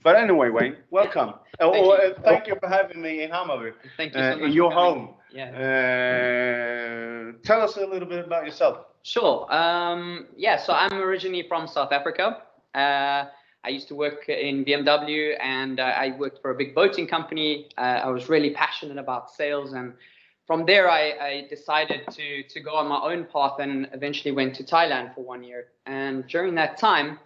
But anyway, Wayne, welcome. Thank you for having me in Hammarby. Thank you so much. In your home. Yeah. Tell us a little bit about yourself. Sure. Yeah, so I'm originally from South Africa. I used to work in BMW, and I worked for a big boating company. I was really passionate about sales, and from there I decided to go on my own path, and eventually went to Thailand for 1 year. And during that time,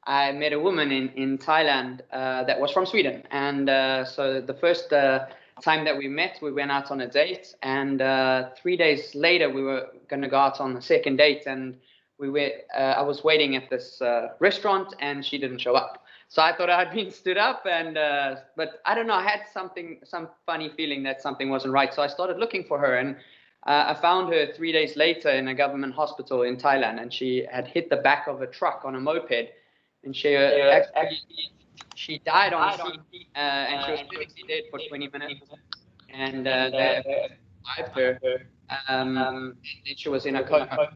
I met a woman in Thailand that was from Sweden. And so the first time that we met, we went out on a date. And 3 days later, we were going to go out on the second date. And I was waiting at this restaurant, and she didn't show up. So I thought I'd been stood up, and but I don't know, I had some funny feeling that something wasn't right. So I started looking for her, and I found her 3 days later in a government hospital in Thailand, and she had hit the back of a truck on a moped. And she died on the scene, and she was critically dead for 20 minutes. And they revived her, and she was in a coma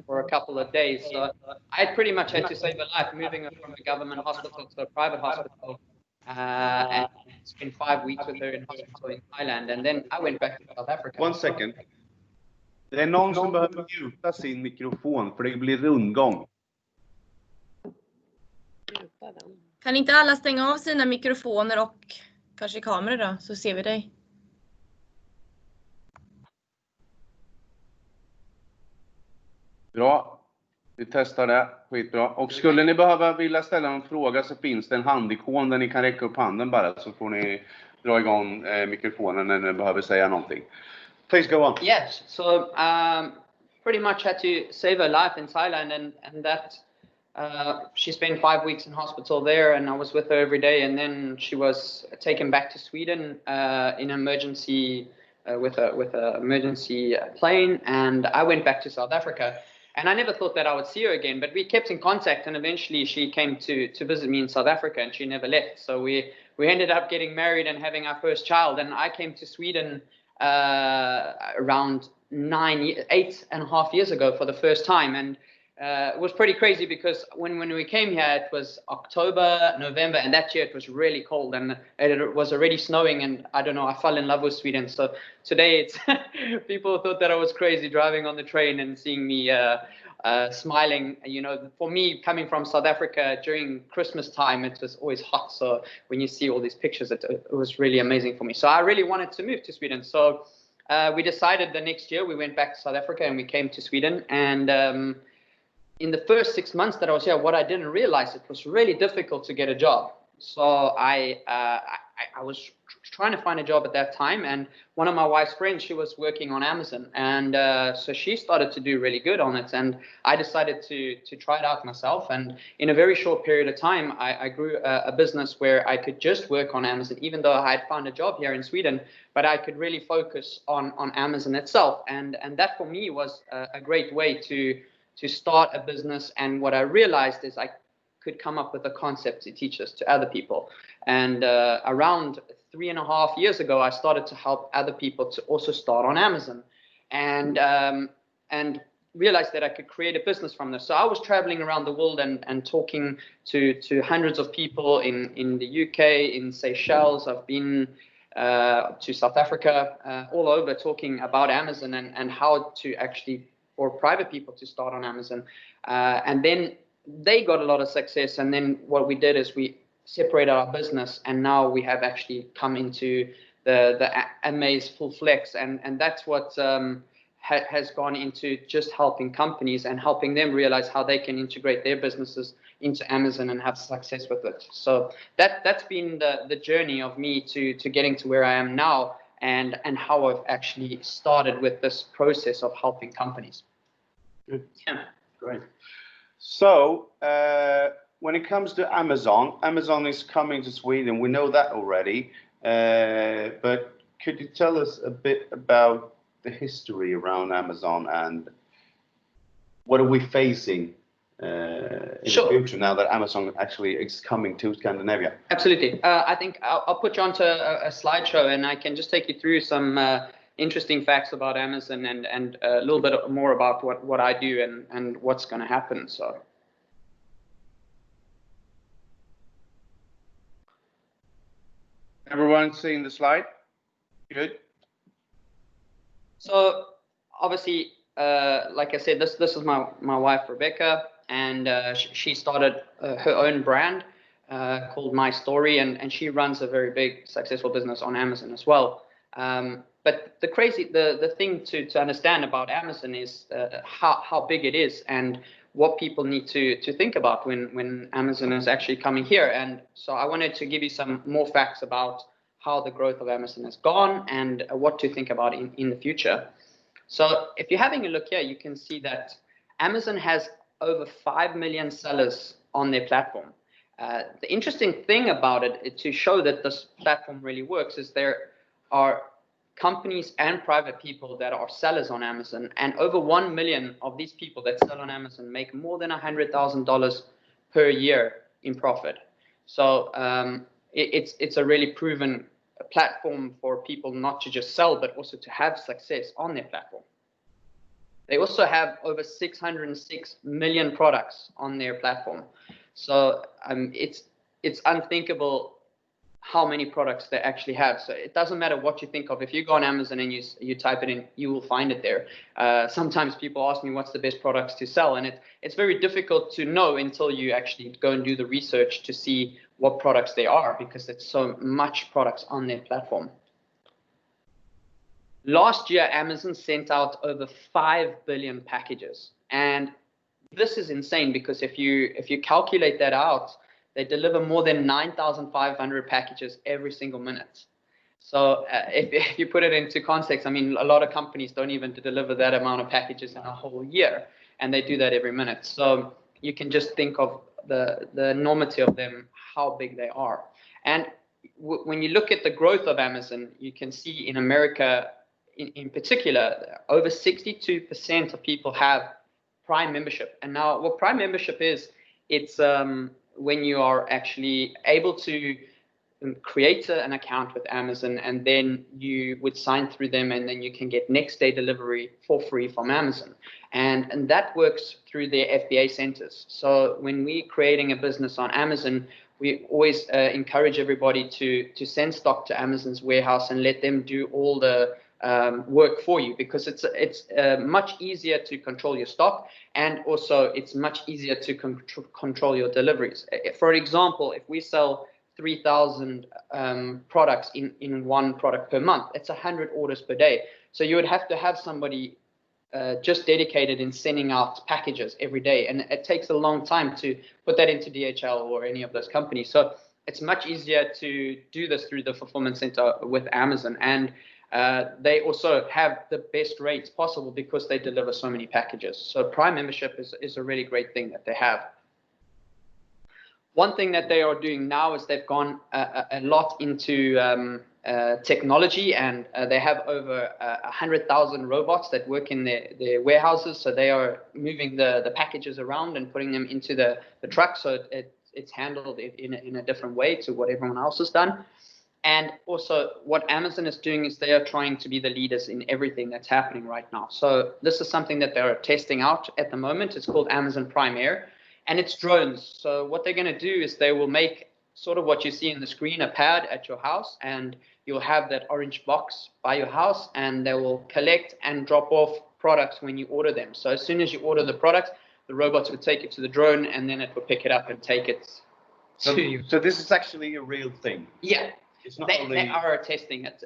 for a couple of days. So I pretty much had to save her life, moving her from a government hospital to a private hospital. And spent 5 weeks with her in hospital in Thailand, and then I went back to South Africa. 1 second. Det är någon som behöver muta sin mikrofon, för det blir rundgång. Kan inte alla stänga av sina mikrofoner och kanske kameror då, så ser vi dig. Bra, vi testar det, skitbra. Och skulle ni vilja ställa en fråga, så finns det en handikon där ni kan räcka upp handen bara, så får ni dra igång mikrofonen när ni behöver säga någonting. Please go on. Yes, so pretty much had to save her life in Thailand, and that she spent 5 weeks in hospital there, and I was with her every day. And then she was taken back to Sweden in emergency with a emergency plane, and I went back to South Africa. And I never thought that I would see her again, but we kept in contact, and eventually she came to visit me in South Africa, and she never left. So we ended up getting married and having our first child. And I came to Sweden around 8.5 years ago for the first time, and it was pretty crazy because when we came here, it was October, November, and that year it was really cold, and it was already snowing, and I don't know, I fell in love with Sweden. So today it's people thought that I was crazy driving on the train and seeing me smiling. You know, for me, coming from South Africa during Christmas time, it was always hot. So when you see all these pictures, it was really amazing for me. So I really wanted to move to Sweden. So we decided the next year we went back to South Africa and we came to Sweden. And in the first 6 months that I was here, what I didn't realize, it was really difficult to get a job. So I was trying to find a job at that time, and one of my wife's friends, she was working on Amazon, and so she started to do really good on it, and I decided to try it out myself. And in a very short period of time, I grew a business where I could just work on Amazon, even though I had found a job here in Sweden, but I could really focus on Amazon itself, and that for me was a great way to start a business. And what I realized is I could come up with a concept to teach this to other people. And around 3.5 years ago, I started to help other people to also start on Amazon, and realized that I could create a business from this. So I was traveling around the world and talking to hundreds of people in the UK, in Seychelles. I've been to South Africa, all over, talking about Amazon and how to actually, for private people to start on Amazon. And then they got a lot of success. And then what we did is we separated our business, and now we have actually come into the Amaze Full Flex. And that's what has gone into just helping companies and helping them realize how they can integrate their businesses into Amazon and have success with it. So that's been the journey of me to getting to where I am now, and how I've actually started with this process of helping companies. Good. Yeah. Great. So when it comes to Amazon is coming to Sweden. We know that already. But could you tell us a bit about the history around Amazon, and what are we facing in the future now that Amazon actually is coming to Scandinavia? Absolutely. I think I'll put you onto a slideshow, and I can just take you through some interesting facts about Amazon and a little bit more about what I do and what's going to happen. So Everyone seeing the slide? Good. So obviously, like I said, this is my wife Rebecca, and she started her own brand called My Story, and she runs a very big successful business on Amazon as well. But the thing to understand about Amazon is how big it is and what people need to think about when Amazon is actually coming here. And so I wanted to give you some more facts about how the growth of Amazon has gone and what to think about in the future. So if you're having a look here, you can see that Amazon has over 5 million sellers on their platform. The interesting thing about it, to show that this platform really works, is there are companies and private people that are sellers on Amazon, and over 1 million of these people that sell on Amazon make more than $100,000 per year in profit. So it's a really proven platform for people not to just sell, but also to have success on their platform. They also have over 606 million products on their platform. So it's unthinkable how many products they actually have. So it doesn't matter what you think of. If you go on Amazon and you type it in, you will find it there. Sometimes people ask me what's the best products to sell, and it's very difficult to know until you actually go and do the research to see what products they are, because there's so much products on their platform. Last year, Amazon sent out over 5 billion packages, and this is insane, because if you calculate that out, they deliver more than 9,500 packages every single minute. So if you put it into context, I mean, a lot of companies don't even deliver that amount of packages in a whole year, and they do that every minute. So you can just think of the enormity of them, how big they are. And when you look at the growth of Amazon, you can see in America, in particular, over 62% of people have Prime membership. And now what Prime membership is, it's when you are actually able to create an account with Amazon, and then you would sign through them, and then you can get next day delivery for free from Amazon. And that works through their FBA centers. So when we're creating a business on Amazon, we always encourage everybody to send stock to Amazon's warehouse and let them do all the work for you, because it's much easier to control your stock, and also it's much easier to control your deliveries. For example, if we sell 3,000 products in one product per month, it's 100 orders per day. So you would have to have somebody just dedicated in sending out packages every day, and it takes a long time to put that into DHL or any of those companies. So it's much easier to do this through the fulfillment center with Amazon, and they also have the best rates possible because they deliver so many packages. So Prime membership is a really great thing that they have. One thing that they are doing now is they've gone a lot into technology, and they have over 100,000 robots that work in their warehouses. So they are moving the packages around and putting them into the truck, so it's handled in a different way to what everyone else has done. And also what Amazon is doing is they are trying to be the leaders in everything that's happening right now. So this is something that they are testing out at the moment. It's called Amazon Prime Air, and it's drones. So what they're going to do is they will make sort of what you see in the screen, a pad at your house, and you'll have that orange box by your house, and they will collect and drop off products when you order them. So as soon as you order the product, the robots would take it to the drone, and then it will pick it up and take it to you. So this is actually a real thing. Yeah. It's not They are testing it.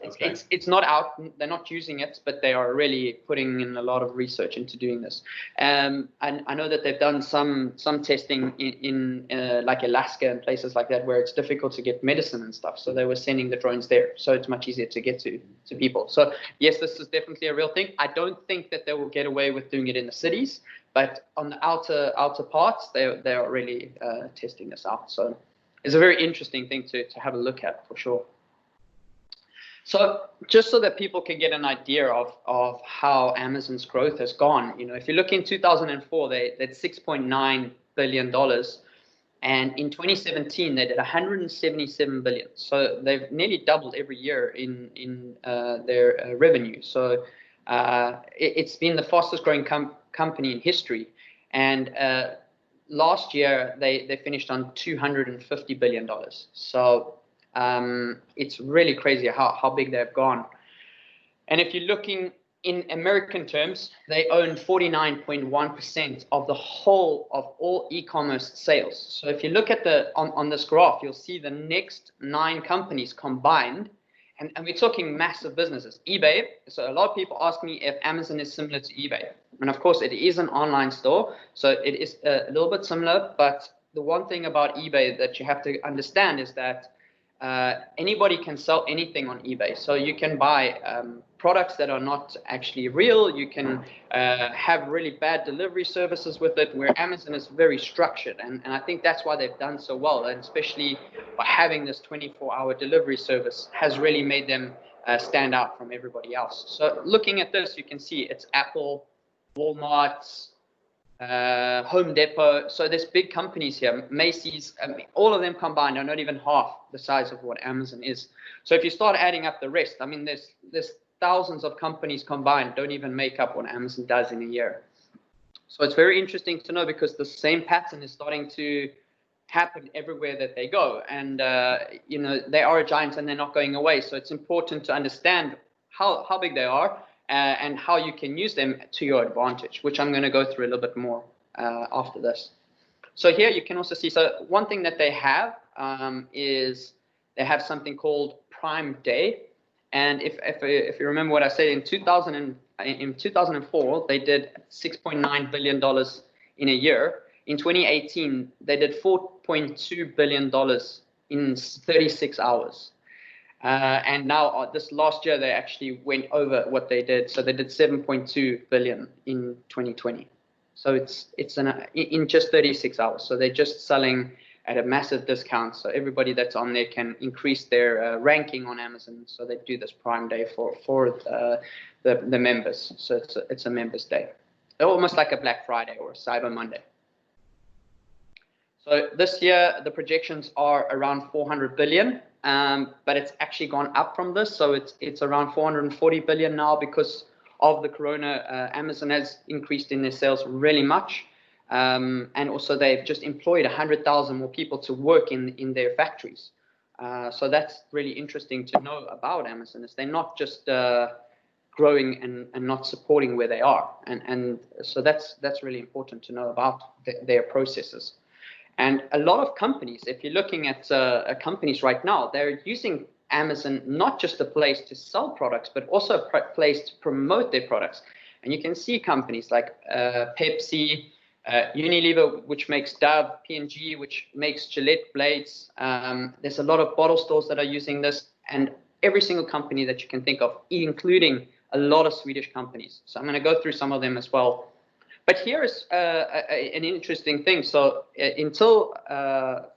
It's not out. They're not using it, but they are really putting in a lot of research into doing this. And I know that they've done some testing in like Alaska and places like that, where it's difficult to get medicine and stuff. So they were sending the drones there, so it's much easier to get to people. So yes, this is definitely a real thing. I don't think that they will get away with doing it in the cities, but on the outer parts, they are really testing this out. So it's a very interesting thing to have a look at, for sure. So just so that people can get an idea of how Amazon's growth has gone, if you look in 2004, they did $6.9 billion. And in 2017, they did 177 billion. So they've nearly doubled every year in their revenue. So it's been the fastest growing company in history. And last year, they finished on $250 billion. So It's really crazy how big they've gone. And if you're looking in American terms, they own 49.1% of the whole of all e-commerce sales. So if you look at on this graph, you'll see the next 9 companies combined, and we're talking massive businesses. eBay. So a lot of people ask me if Amazon is similar to eBay, and of course it is an online store, so it is a little bit similar. But the one thing about eBay that you have to understand is that anybody can sell anything on eBay. So you can buy products that are not actually real. You can have really bad delivery services with it, where Amazon is very structured. And I think that's why they've done so well. And especially by having this 24-hour delivery service has really made them stand out from everybody else. So looking at this, you can see it's Apple, Walmart, Home Depot. So there's big companies here, Macy's, all of them combined are not even half the size of what Amazon is. So if you start adding up the rest, I mean, there's thousands of companies combined don't even make up what Amazon does in a year. So it's very interesting to know, because the same pattern is starting to happen everywhere that they go. And you know, they are a giant and they're not going away. So it's important to understand how big they are, and how you can use them to your advantage, which I'm going to go through a little bit more after this. So here you can also see, so one thing that they have is they have something called Prime Day. And if you remember what I said, in 2004, they did $6.9 billion in a year. In 2018, they did $4.2 billion in 36 hours. And now this last year, they actually went over what they did. So they did 7.2 billion in 2020. So it's in just 36 hours. So they're just selling at a massive discount. So everybody that's on there can increase their ranking on Amazon. So they do this Prime Day for the members. So it's a members day, almost like a Black Friday or a Cyber Monday. So this year, the projections are around 400 billion. But it's actually gone up from this, so it's around 440 billion now because of the corona. Amazon has increased in their sales really much, and also they've just employed 100,000 more people to work in their factories. So that's really interesting to know about Amazon, is they're not just growing and not supporting where they are, and so that's really important to know about their processes. And a lot of companies, if you're looking at companies right now, they're using Amazon not just a place to sell products, but also a place to promote their products. And you can see companies like Pepsi, Unilever, which makes Dove, P&G, which makes Gillette blades. There's a lot of bottle stores that are using this, and every single company that you can think of, including a lot of Swedish companies. So I'm going to go through some of them as well. But here is an interesting thing. So until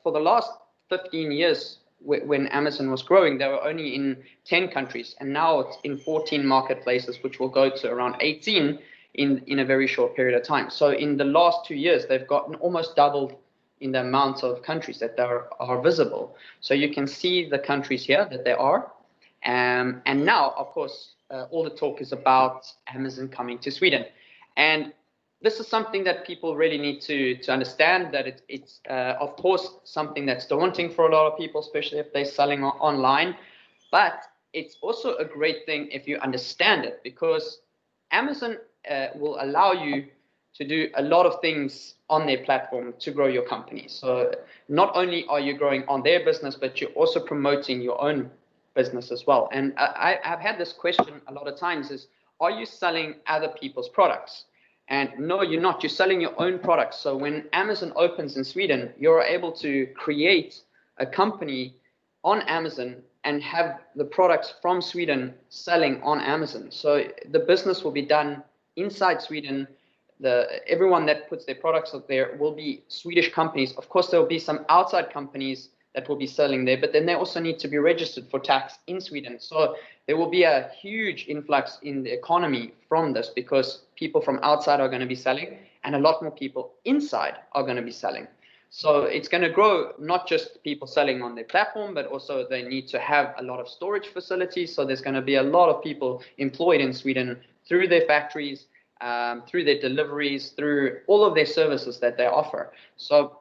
for the last 15 years, when Amazon was growing, they were only in 10 countries, and now it's in 14 marketplaces, which will go to around 18 in a very short period of time. So in the last 2 years, they've gotten almost doubled in the amount of countries that are visible. So you can see the countries here that there are. And now, of course, all the talk is about Amazon coming to Sweden. And this is something that people really need to understand, that it's of course, something that's daunting for a lot of people, especially if they're selling online. But it's also a great thing if you understand it, because Amazon will allow you to do a lot of things on their platform to grow your company. So not only are you growing on their business, but you're also promoting your own business as well. And I've had this question a lot of times is, are you selling other people's products? And no, you're not. You're selling your own products. So when Amazon opens in Sweden, you're able to create a company on Amazon and have the products from Sweden selling on Amazon. So the business will be done inside Sweden. Everyone that puts their products up there will be Swedish companies. Of course, there will be some outside companies that will be selling there, but then they also need to be registered for tax in Sweden. So there will be a huge influx in the economy from this, because people from outside are going to be selling, and a lot more people inside are going to be selling. So it's going to grow, not just people selling on their platform, but also they need to have a lot of storage facilities. So there's going to be a lot of people employed in Sweden through their factories, through their deliveries, through all of their services that they offer. So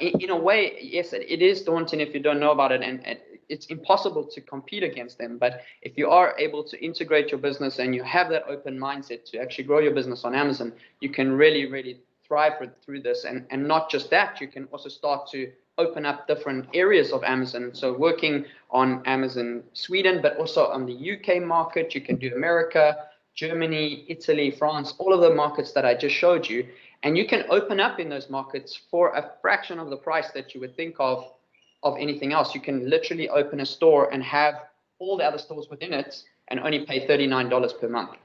in a way, yes, it is daunting if you don't know about it, and it's impossible to compete against them. But if you are able to integrate your business and you have that open mindset to actually grow your business on Amazon, you can really, really thrive through this. And not just that, you can also start to open up different areas of Amazon. So working on Amazon Sweden, but also on the UK market, you can do America, Germany, Italy, France, all of the markets that I just showed you. And you can open up in those markets for a fraction of the price that you would think of anything else. You can literally open a store and have all the other stores within it and only pay $39 per month.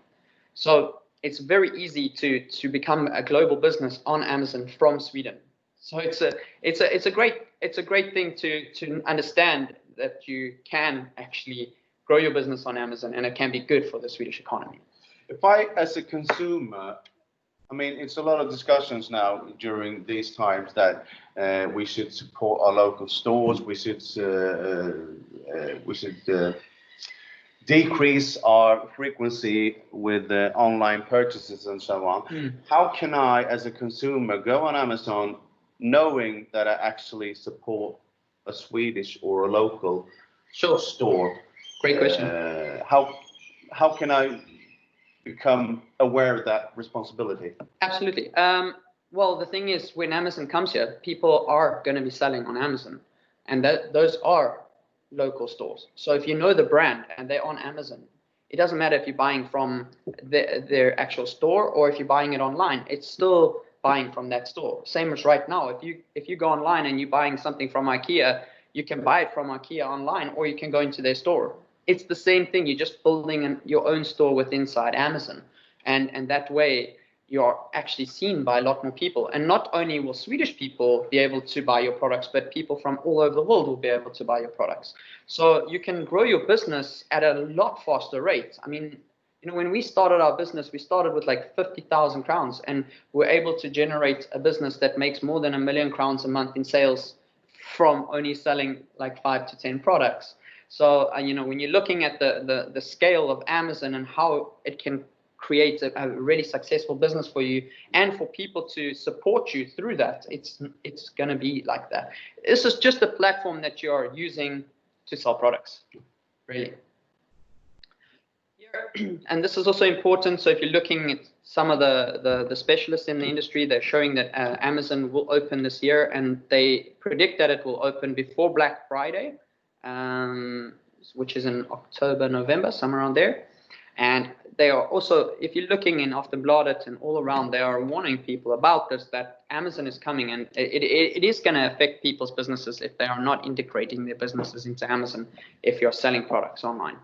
So it's very easy to become a global business on Amazon from Sweden. So it's a great thing to understand that you can actually grow your business on Amazon, and it can be good for the Swedish economy. If I, as a consumer, I mean, it's a lot of discussions now during these times that we should support our local stores. We should decrease our frequency with online purchases and so on. How can I, as a consumer, go on Amazon knowing that I actually support a Swedish or a local store? Great question. How can I become aware of that responsibility? Absolutely. Well, the thing is, when Amazon comes here, people are going to be selling on Amazon, and those are local stores. So if you know the brand and they're on Amazon, it doesn't matter if you're buying from their actual store or if you're buying it online. It's still buying from that store. Same as right now. If you go online and you're buying something from IKEA, you can buy it from IKEA online, or you can go into their store. It's the same thing. You're just building your own store with inside Amazon, and that way you're actually seen by a lot more people. And not only will Swedish people be able to buy your products, but people from all over the world will be able to buy your products. So you can grow your business at a lot faster rate. I mean, when we started our business, we started with like 50,000 crowns, and we're able to generate a business that makes more than 1 million crowns a month in sales from only selling like 5 to 10 products. So, when you're looking at the scale of Amazon and how it can create a really successful business for you and for people to support you through that, it's going to be like that. This is just a platform that you're using to sell products, really. And this is also important. So if you're looking at some of the specialists in the industry, they're showing that Amazon will open this year, and they predict that it will open before Black Friday, which is in October, November, somewhere around there. And they are also, if you're looking in Aftonbladet and all around, they are warning people about this, that Amazon is coming, and it is going to affect people's businesses if they are not integrating their businesses into Amazon if you're selling products online.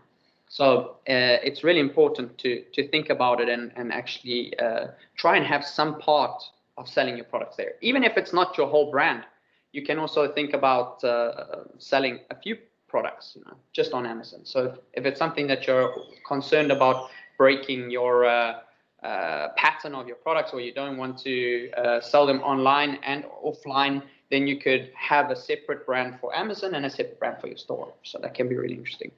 So it's really important to think about it and actually try and have some part of selling your products there. Even if it's not your whole brand, you can also think about selling a few products, just on Amazon. So if it's something that you're concerned about breaking your pattern of your products, or you don't want to sell them online and offline, then you could have a separate brand for Amazon and a separate brand for your store. So that can be really interesting.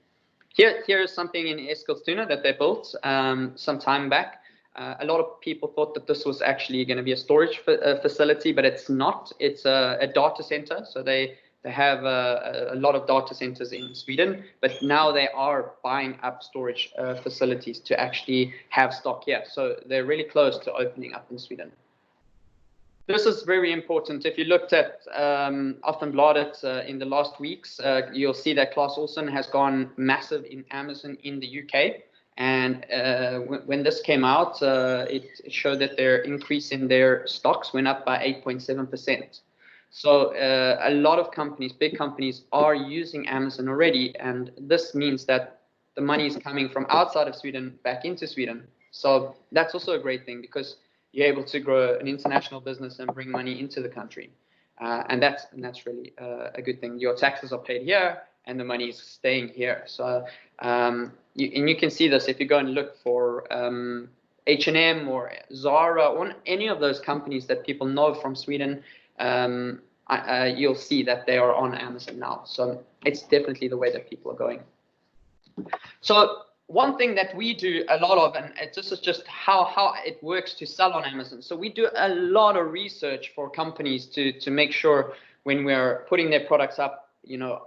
Here is something in Eskilstuna that they built some time back. A lot of people thought that this was actually going to be a storage facility, but it's not. It's a data center. So they have a lot of data centers in Sweden, but now they are buying up storage facilities to actually have stock here. So they're really close to opening up in Sweden. This is very important. If you looked at Aftonbladet in the last weeks, you'll see that Clas Ohlson has gone massive in Amazon in the UK. And when this came out, it showed that their increase in their stocks went up by 8.7%. So a lot of companies, big companies, are using Amazon already. And this means that the money is coming from outside of Sweden back into Sweden. So that's also a great thing, because you're able to grow an international business and bring money into the country. And that's really a good thing. Your taxes are paid here and the money is staying here. So you can see this if you go and look for H&M or Zara, or any of those companies that people know from Sweden. You'll see that they are on Amazon now. So it's definitely the way that people are going. So one thing that we do a lot of, and this is just how it works to sell on Amazon. So we do a lot of research for companies to make sure when we're putting their products up,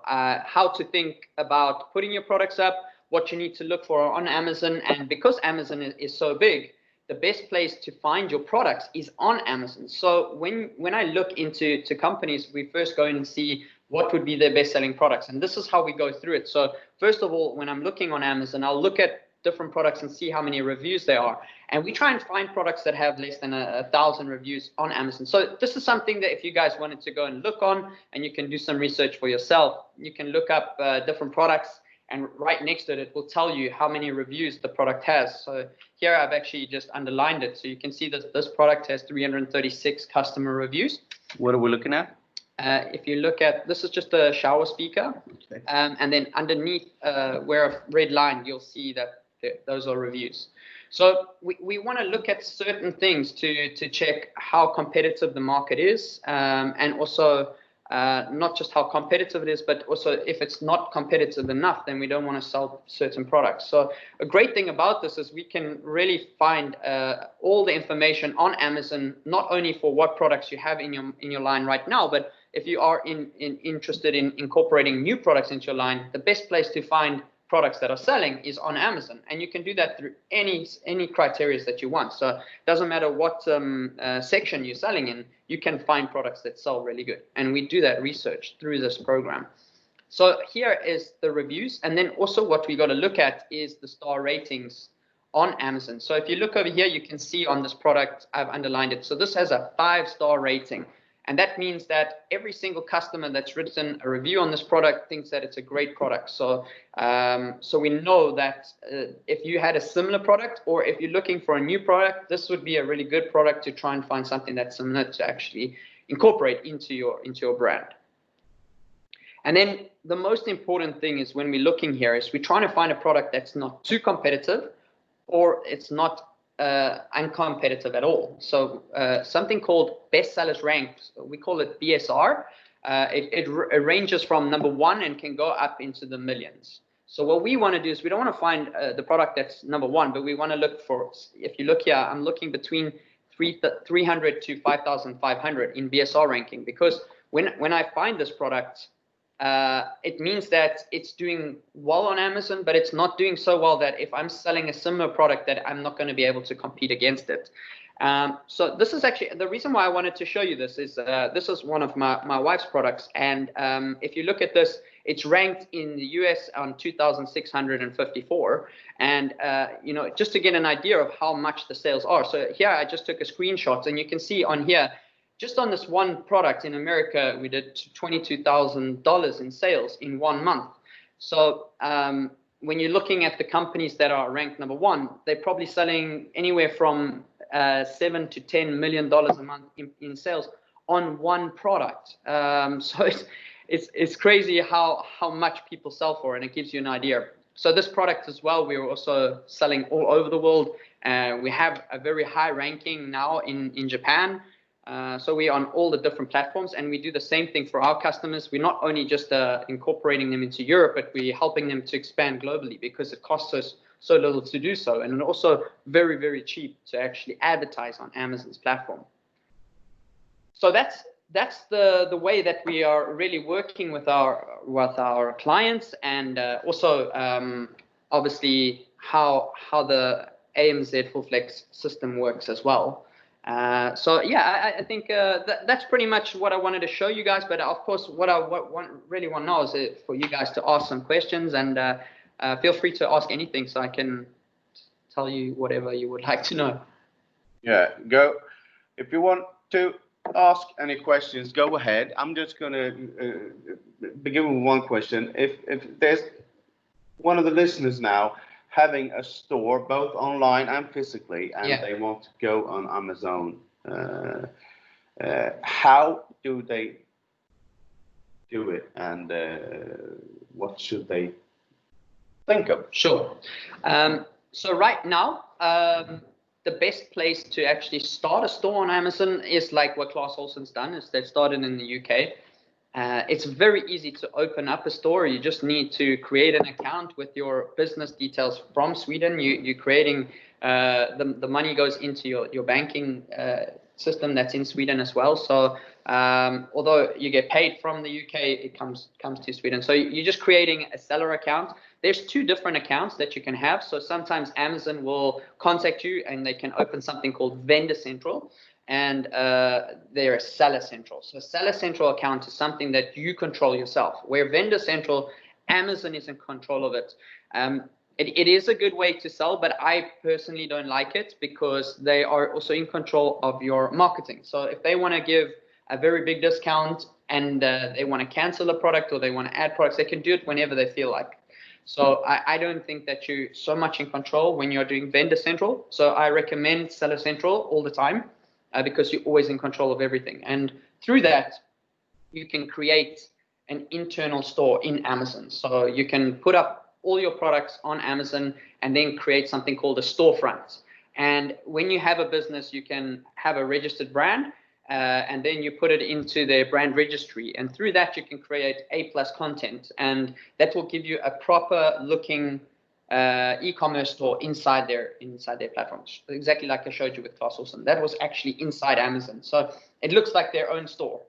how to think about putting your products up, what you need to look for on Amazon. And because Amazon is so big, the best place to find your products is on Amazon. So when I look into companies, we first go in and see what would be their best-selling products. And this is how we go through it. So first of all, when I'm looking on Amazon, I'll look at different products and see how many reviews there are. And we try and find products that have less than 1,000 reviews on Amazon. So this is something that if you guys wanted to go and look on, and you can do some research for yourself, you can look up different products, and right next to it, it will tell you how many reviews the product has. So here I've actually just underlined it. So you can see that this product has 336 customer reviews. What are we looking at? If you look at, this is just a shower speaker. Okay. And then underneath where a red line, you'll see that those are reviews. So we want to look at certain things to check how competitive the market is, and also not just how competitive it is, but also if it's not competitive enough, then we don't want to sell certain products. So a great thing about this is we can really find all the information on Amazon, not only for what products you have in your line right now, but if you are interested in incorporating new products into your line, the best place to find products that are selling is on Amazon, and you can do that through any criteria that you want. So it doesn't matter what section you're selling in, you can find products that sell really good, and we do that research through this program. So here is the reviews, and then also what we got to look at is the star ratings on Amazon. So if you look over here, you can see on this product, I've underlined it. So this has a 5-star rating. And that means that every single customer that's written a review on this product thinks that it's a great product. So so we know that if you had a similar product, or if you're looking for a new product, this would be a really good product to try and find something that's similar to actually incorporate into your brand. And then the most important thing is when we're looking here is we're trying to find a product that's not too competitive, or it's not uncompetitive at all. So something called Bestsellers Ranks, we call it BSR. It ranges from #1 and can go up into the millions. So what we want to do is we don't want to find the product that's #1, but we want to look for, if you look here, I'm looking between 300 to 5,500 in BSR ranking, because when I find this product, it means that it's doing well on Amazon, but it's not doing so well that if I'm selling a similar product that I'm not going to be able to compete against it. So this is actually the reason why I wanted to show you this is one of my wife's products. And if you look at this, it's ranked in the US on 2,654. And, just to get an idea of how much the sales are. So here I just took a screenshot, and you can see on here, just on this one product in America, we did $22,000 in sales in 1 month. So when you're looking at the companies that are ranked #1, they're probably selling anywhere from $7 to $10 million a month in sales on one product. So it's crazy how much people sell for, and it gives you an idea. So this product as well, we're also selling all over the world. We have a very high ranking now in Japan. So we're on all the different platforms, and we do the same thing for our customers. We're not only just incorporating them into Europe, but we're helping them to expand globally, because it costs us so little to do so, and also very, very cheap to actually advertise on Amazon's platform. So that's the way that we are really working with our clients, and also obviously how the AMZ Full Flex system works as well. So yeah, I think that's pretty much what I wanted to show you guys. But of course, what I really want to know is for you guys to ask some questions, and feel free to ask anything, so I can tell you whatever you would like to know. Yeah, go. If you want to ask any questions, go ahead. I'm just going to begin with one question. If there's one of the listeners now having a store, both online and physically, and they want to go on Amazon, how do they do it, and what should they think of? Sure. So right now, the best place to actually start a store on Amazon is like what Claes Olsen's done, is they've started in the UK. It's very easy to open up a store. You just need to create an account with your business details from Sweden. You're creating, the money goes into your banking system that's in Sweden as well. So Although you get paid from the UK, it comes to Sweden. So you're just creating a seller account. There's 2 different accounts that you can have. So sometimes Amazon will contact you and they can open something called Vendor Central, and they're a Seller Central. So Seller Central account is something that you control yourself, where Vendor Central, Amazon is in control of it. It is a good way to sell, but I personally don't like it because they are also in control of your marketing. So if they want to give a very big discount and they want to cancel a product or they want to add products, they can do it whenever they feel like. So I don't think that you're so much in control when you're doing Vendor Central. So I recommend Seller Central all the time because you're always in control of everything. And through that, you can create an internal store in Amazon. So you can put up all your products on Amazon and then create something called a storefront. And when you have a business, you can have a registered brand. And then you put it into their brand registry, and through that you can create A+ content, and that will give you a proper looking e-commerce store inside their platforms, exactly like I showed you with Clas Ohlson. That was actually inside Amazon, so it looks like their own store.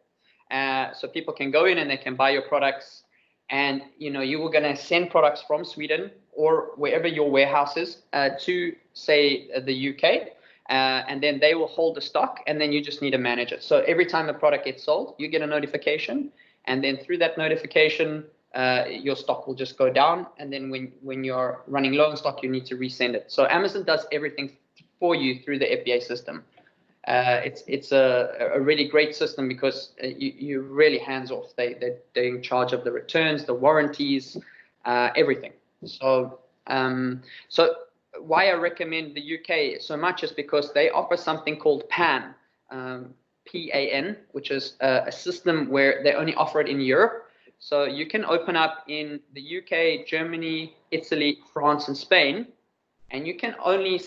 So people can go in and they can buy your products, and you were going to send products from Sweden or wherever your warehouse is to say the UK. And then they will hold the stock, and then you just need to manage it. So every time a product gets sold, you get a notification, and then through that notification, your stock will just go down. And then when you're running low on stock, you need to resend it. So Amazon does everything for you through the FBA system. It's a really great system because you're really hands off. They're in charge of the returns, the warranties, everything. So why I recommend the UK so much is because they offer something called PAN, P-A-N, which is a system where they only offer it in Europe. So you can open up in the UK, Germany, Italy, France, and Spain, and you can only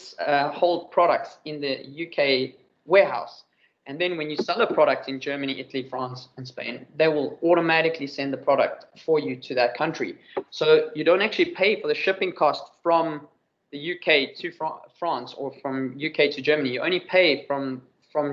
hold products in the UK warehouse. And then when you sell a product in Germany, Italy, France, and Spain, they will automatically send the product for you to that country. So you don't actually pay for the shipping cost from the UK to France or from UK to Germany. You only pay from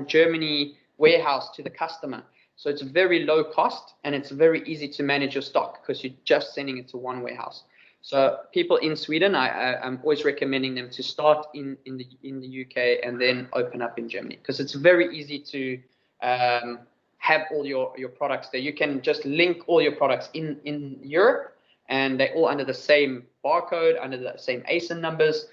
Germany warehouse to the customer. So it's very low cost, and it's very easy to manage your stock because you're just sending it to one warehouse. So people in Sweden, I'm always recommending them to start in the UK and then open up in Germany, because it's very easy to have all your products there. You can just link all your products in Europe, and they're all under the same barcode, under the same ASIN numbers.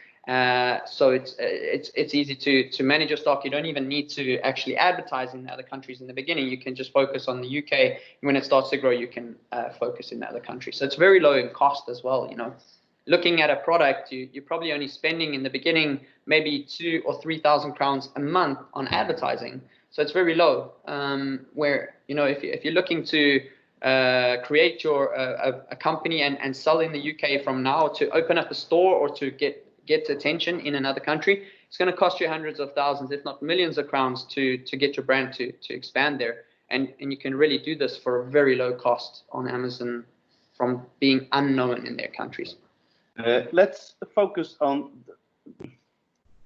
So it's easy to manage your stock. You don't even need to actually advertise in other countries in the beginning. You can just focus on the UK. When it starts to grow, you can focus in other countries. So it's very low in cost as well. Looking at a product, you're probably only spending in the beginning maybe 2,000 or 3,000 crowns a month on advertising. So it's very low. Where if you're looking to create your a company and sell in the UK from now, to open up a store or to get attention in another country, it's going to cost you hundreds of thousands, if not millions of crowns to get your brand to expand there. And you can really do this for a very low cost on Amazon from being unknown in their countries. Let's focus on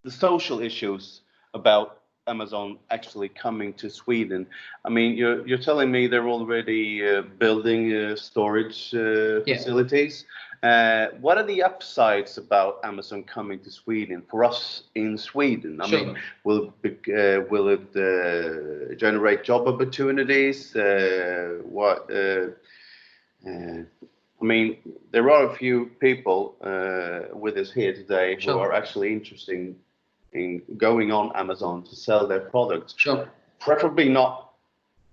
the social issues about Amazon actually coming to Sweden. I mean, you're telling me they're already building storage facilities. What are the upsides about Amazon coming to Sweden for us in Sweden? I mean, will it generate job opportunities? I mean, there are a few people with us here today who are actually interested in going on Amazon to sell their products. Preferably not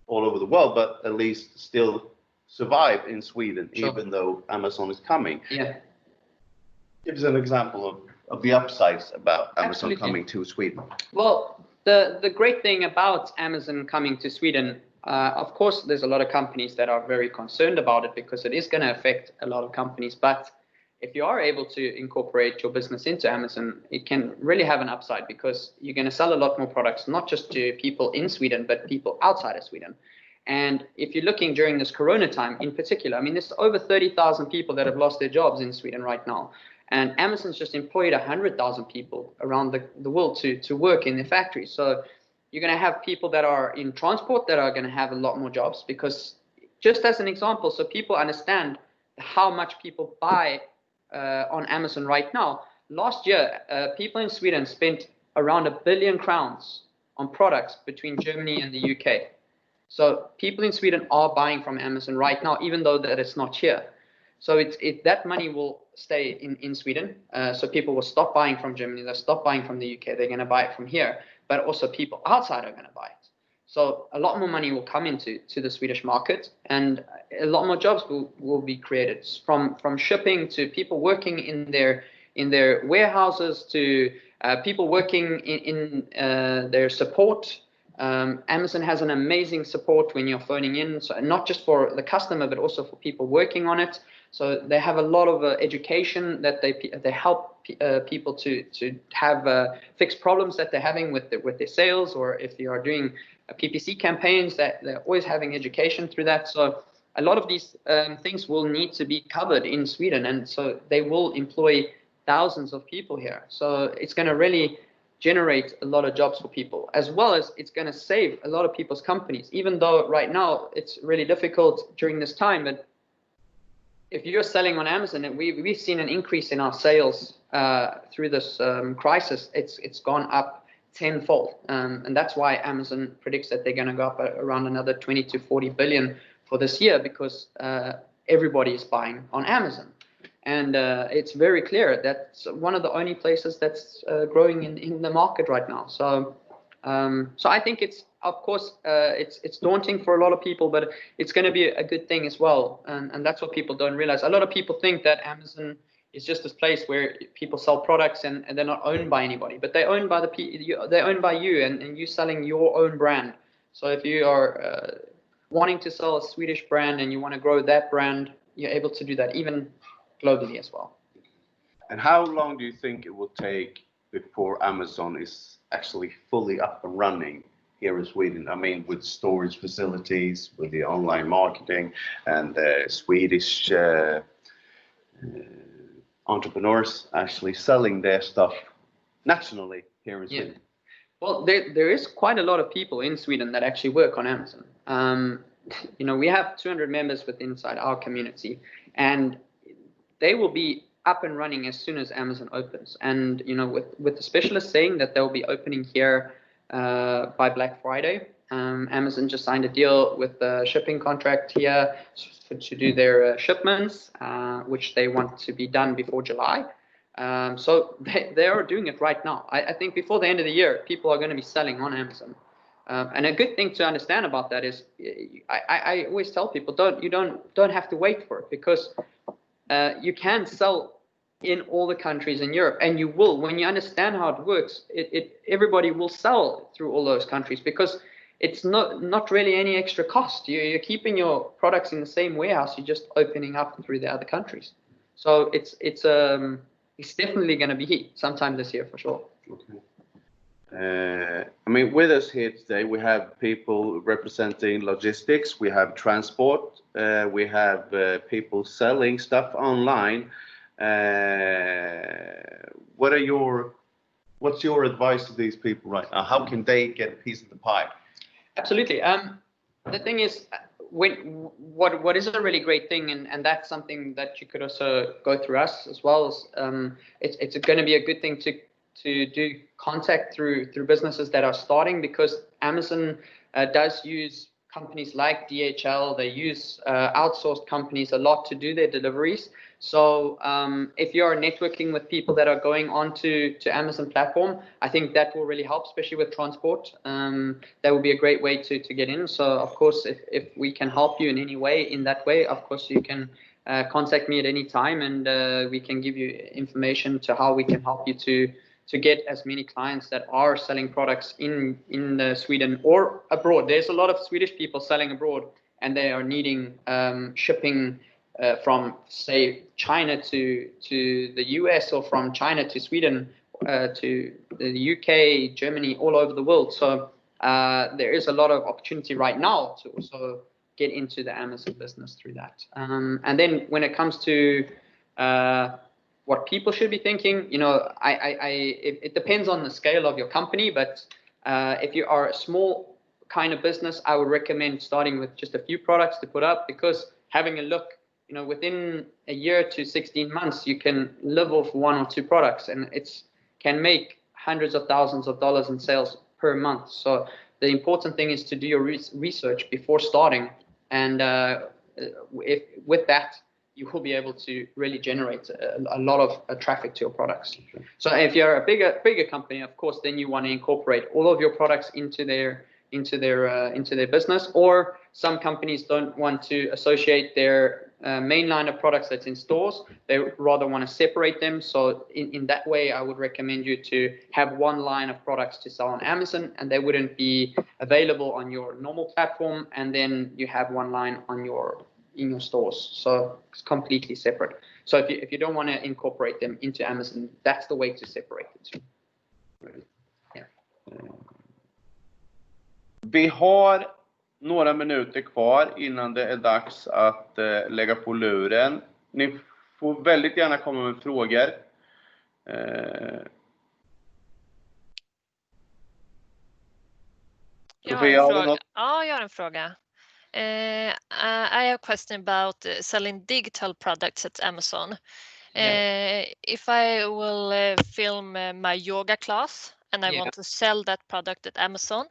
all over the world, but at least still survive in Sweden, even though Amazon is coming. Give us an example of the upsides about Amazon coming to Sweden. Well, the great thing about Amazon coming to Sweden, of course, there's a lot of companies that are very concerned about it because it is going to affect a lot of companies. But if you are able to incorporate your business into Amazon, it can really have an upside because you're going to sell a lot more products, not just to people in Sweden, but people outside of Sweden. And if you're looking during this Corona time in particular, I mean, there's over 30,000 people that have lost their jobs in Sweden right now. And Amazon's just employed 100,000 people around the world to work in their factories. So you're going to have people that are in transport that are going to have a lot more jobs, because just as an example, so people understand how much people buy on Amazon right now. Last year, people in Sweden spent around 1 billion crowns on products between Germany and the UK. So people in Sweden are buying from Amazon right now, even though that it's not here. So that money will stay in Sweden. So people will stop buying from Germany, they'll stop buying from the UK, they're going to buy it from here. But also people outside are going to buy it. So a lot more money will come into the Swedish market, and a lot more jobs will be created, from shipping to people working in their warehouses to people working in their support. Amazon has an amazing support when you're phoning in, so not just for the customer, but also for people working on it. So they have a lot of education that they help people to have fix problems that they're having with their sales, or if you are doing PPC campaigns, that they're always having education through that. So a lot of these things will need to be covered in Sweden, and so they will employ thousands of people here. So it's going to really generate a lot of jobs for people, as well as it's going to save a lot of people's companies, even though right now it's really difficult during this time. But if you're selling on Amazon, and we've seen an increase in our sales through this crisis, it's gone up tenfold, and that's why Amazon predicts that they're going to go up around another 20 to 40 billion for this year, because everybody is buying on Amazon. And it's very clear that's one of the only places that's growing in the market right now. So I think it's, of course, it's daunting for a lot of people, but it's going to be a good thing as well. And that's what people don't realize. A lot of people think that Amazon is just this place where people sell products and they're not owned by anybody, but they're owned by they're owned by you, and you selling your own brand. So if you are wanting to sell a Swedish brand and you want to grow that brand, you're able to do that even globally as well. And how long do you think it will take before Amazon is actually fully up and running here in Sweden? I mean, with storage facilities, with the online marketing, and Swedish entrepreneurs actually selling their stuff nationally here in Sweden. Well, there is quite a lot of people in Sweden that actually work on Amazon. We have 200 members inside our community, and they will be up and running as soon as Amazon opens. And with the specialists saying that they'll be opening here by Black Friday. Amazon just signed a deal with the shipping contract here to do their shipments, which they want to be done before July. So they are doing it right now. I think before the end of the year, people are going to be selling on Amazon. And a good thing to understand about that is, I always tell people, don't have to wait for it, because you can sell in all the countries in Europe, and you will. When you understand how it works, everybody will sell through all those countries, because it's not really any extra cost. You're keeping your products in the same warehouse. You're just opening up through the other countries. So it's definitely going to be sometime this year for sure. Okay. I mean, with us here today, we have people representing logistics. We have transport. We have people selling stuff online. What's your advice to these people right now? How can they get a piece of the pie? Absolutely. The thing is, what is a really great thing, and that's something that you could also go through us as well, is it's going to be a good thing to do contact through businesses that are starting, because Amazon does use companies like DHL. They use outsourced companies a lot to do their deliveries. So if you're networking with people that are going on to Amazon platform, I think that will really help, especially with transport. That would be a great way to get in. So of course, if we can help you in any way, in that way, of course you can contact me at any time, and we can give you information to how we can help you to get as many clients that are selling products in Sweden or abroad. There's a lot of Swedish people selling abroad, and they are needing shipping from, say, China to the US, or from China to Sweden, to the UK, Germany, all over the world. So there is a lot of opportunity right now to also get into the Amazon business through that. And then when it comes to what people should be thinking, it depends on the scale of your company, but If you are a small kind of business, I would recommend starting with just a few products to put up, because having a look, within a year to 16 months, you can live off 1 or 2 products, and it's can make hundreds of thousands of dollars in sales per month. So the important thing is to do your research before starting, and with that, you will be able to really generate a lot of traffic to your products. So if you're a bigger company, of course, then you want to incorporate all of your products into their business. Or some companies don't want to associate their main line of products that's in stores. They rather want to separate them. So in that way, I would recommend you to have one line of products to sell on Amazon, and they wouldn't be available on your normal platform. And then you have one line in your stores. So it's completely separate. So if you don't want to incorporate them into Amazon, that's the way to separate the two. Yeah. Vi har några minuter kvar innan det är dags att lägga på luren. Ni får väldigt gärna komma med frågor. Jag har en fråga. I have a question about selling digital products at Amazon. If I will film my yoga class and I want to sell that product at Amazon,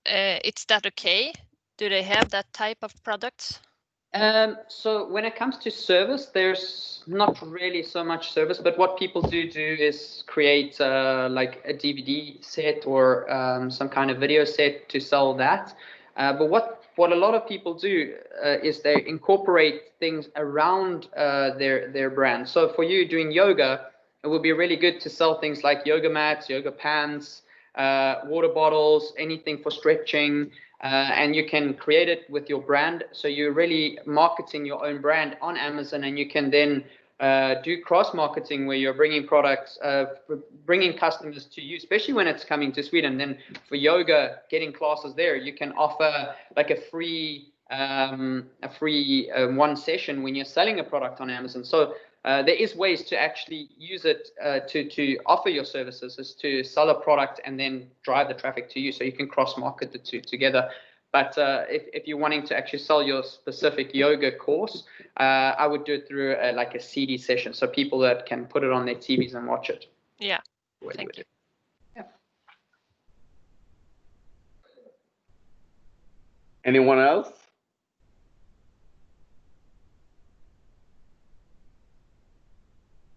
it's that okay? Do they have that type of products? So when it comes to service, there's not really so much service, but what people do is create like a DVD set or some kind of video set to sell that. But what a lot of people do is they incorporate things around their brand. So for you doing yoga, it would be really good to sell things like yoga mats, yoga pants, water bottles, anything for stretching, and you can create it with your brand. So you're really marketing your own brand on Amazon, and you can then do cross marketing where you're bringing products, bringing customers to you, especially when it's coming to Sweden. Then for yoga, getting classes there, you can offer like a free one session when you're selling a product on Amazon. So there is ways to actually use it to offer your services, is to sell a product and then drive the traffic to you, so you can cross market the two together. But if you're wanting to actually sell your specific yoga course, I would do it through like a CD session, so people that can put it on their TVs and watch it. Yeah, thank you. Yeah. Anyone else?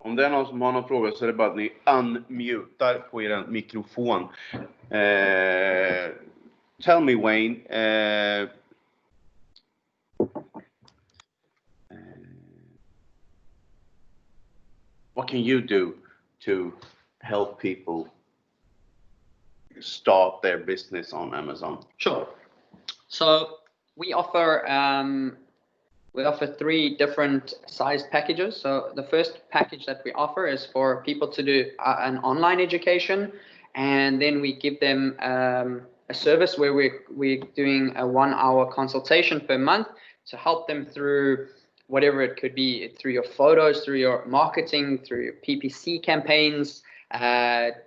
Om det är någon som har någon fråga så är det bara att ni unmutar på er mikrofon. Tell me, Wayne, what can you do to help people start their business on Amazon? Sure. So we offer 3 different size packages. So the first package that we offer is for people to do an online education, and then we give them a service where we're doing a 1-hour consultation per month to help them through whatever it could be, through your photos, through your marketing, through your PPC campaigns,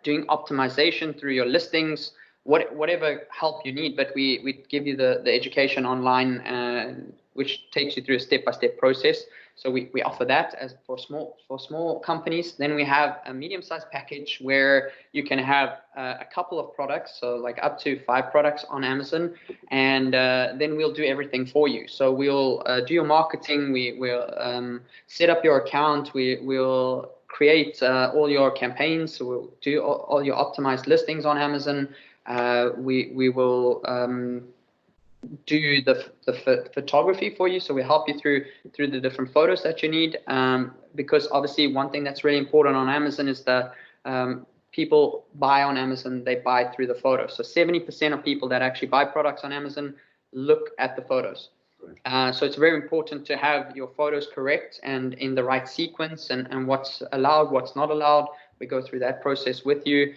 doing optimization through your listings, whatever help you need. But we give you the education online, which takes you through a step-by-step process. So we offer that as for small companies. Then we have a medium-sized package where you can have a couple of products, so like up to 5 products on Amazon, and then we'll do everything for you. So we'll do your marketing, we'll set up your account, we'll create all your campaigns, so we'll do all your optimized listings on Amazon. We will do the photography for you, so we help you through the different photos that you need, because obviously one thing that's really important on Amazon is that people buy on Amazon, they buy through the photos. So 70% of people that actually buy products on Amazon look at the photos. So it's very important to have your photos correct and in the right sequence, and what's allowed, what's not allowed. We go through that process with you.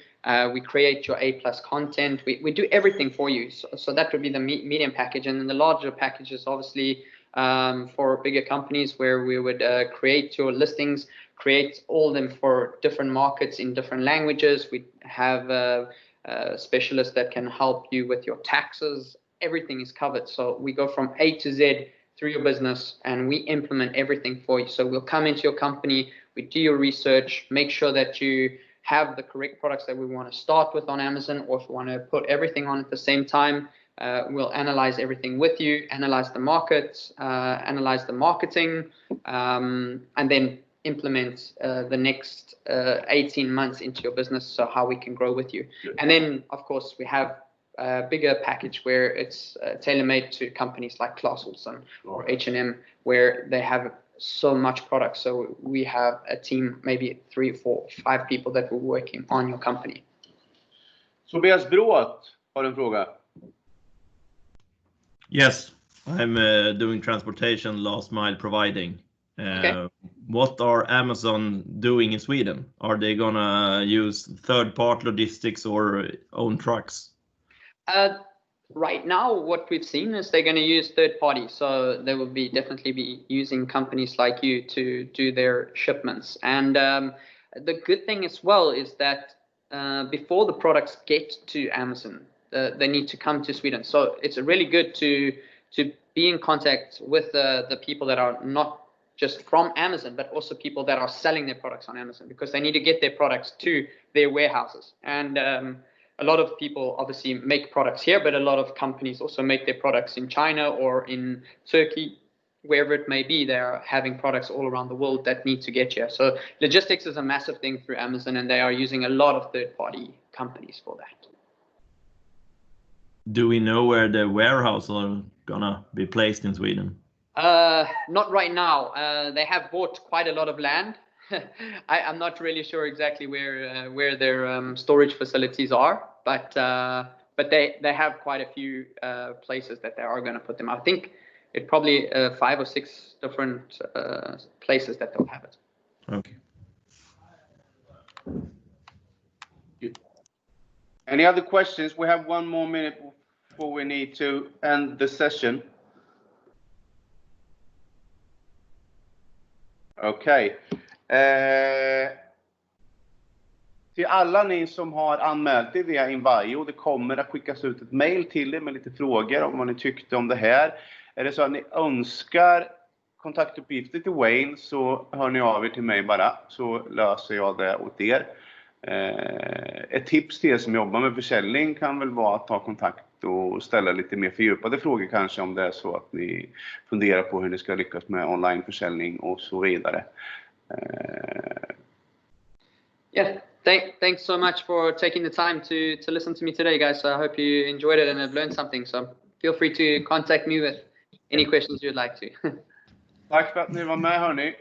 We create your A+ content. We do everything for you. So that would be the medium package. And then the larger package is obviously for bigger companies, where we would create your listings, create all them for different markets in different languages. We have specialists that can help you with your taxes. Everything is covered. So we go from A to Z through your business, and we implement everything for you. So we'll come into your company, we do your research, make sure that you have the correct products that we want to start with on Amazon, or if we want to put everything on at the same time, we'll analyze everything with you, analyze the market, analyze the marketing, and then implement the next 18 months into your business, so how we can grow with you. And then, of course, we have a bigger package where it's tailor-made to companies like Clas Ohlson or H&M, where they have so much product. So we have a team, maybe 3, 4, 5 people that were working on your company. Tobias Bråt har en fråga. Yes, I'm doing transportation, last mile providing. Okay. What are Amazon doing in Sweden? Are they gonna use third-party logistics or own trucks? Right now, what we've seen is they're going to use third party. So they will definitely be using companies like you to do their shipments. And the good thing as well is that before the products get to Amazon, they need to come to Sweden. So it's really good to be in contact with the people that are not just from Amazon, but also people that are selling their products on Amazon, because they need to get their products to their warehouses. And a lot of people obviously make products here, but a lot of companies also make their products in China or in Turkey, wherever it may be. They're having products all around the world that need to get here. So logistics is a massive thing through Amazon, and they are using a lot of third-party companies for that. Do we know where the warehouse are gonna be placed in Sweden? Not right now. They have bought quite a lot of land. I'm not really sure exactly where their storage facilities are, but they have quite a few places that they are going to put them. I think it probably 5 or 6 different places that they'll have it. Okay. Any other questions? We have 1 more minute before we need to end the session. Okej. Till alla ni som har anmält er via Invio, det kommer att skickas ut ett mail till er med lite frågor om vad ni tyckte om det här. Är det så att ni önskar kontaktuppgifter till Wayne, så hör ni av er till mig bara, så löser jag det åt er. Ett tips till er som jobbar med försäljning kan väl vara att ta kontakt och ställa lite mer fördjupade frågor, kanske om det är så att ni funderar på hur ni ska lyckas med onlineförsäljning och så vidare. Yeah, thanks so much for taking the time to listen to me today, guys. So I hope you enjoyed it and have learned something. So feel free to contact me with any questions you'd like to. Tack för att ni var med, hörni.